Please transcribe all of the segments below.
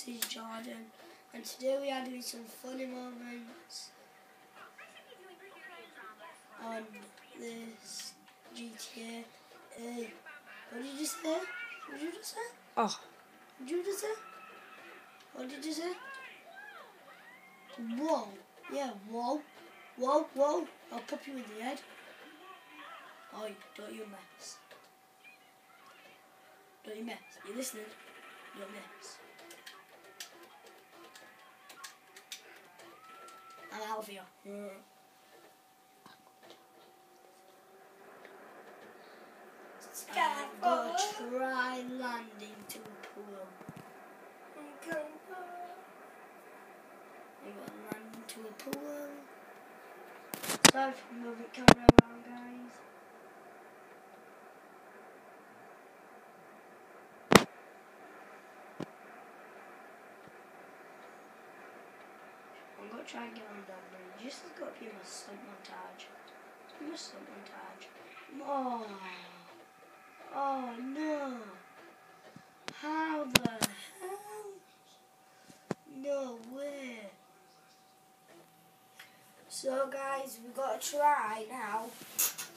this is Jordan, and today we are doing some funny moments on this GTA. What did you say? What did you just say? Oh. What did you just say? What did you say? Whoa. Yeah, whoa. Whoa, whoa. I'll pop you in the head. Oh, don't you mess. Don't you mess. You listening? Don't mess. I'm out of here. I'm gonna try landing to a pool. I'm gonna land into a pool. Sorry for moving camera around, guys. I'm gonna try and get on that bridge. This has got to be my stunt montage. My stunt montage. Oh. Oh no. How the hell? No way. So guys, we've got to try now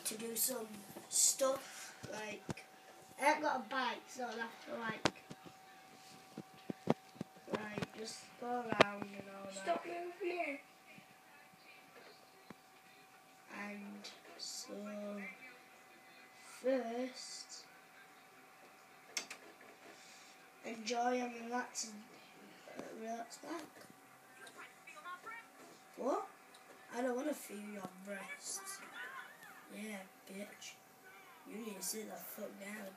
to do some stuff. Like, I haven't got a bike, so I'll have to like just go around and all that. Stop moving. And so first, enjoy and relax back. What? I don't want to feel your breasts. Yeah, bitch. You need to sit the fuck down.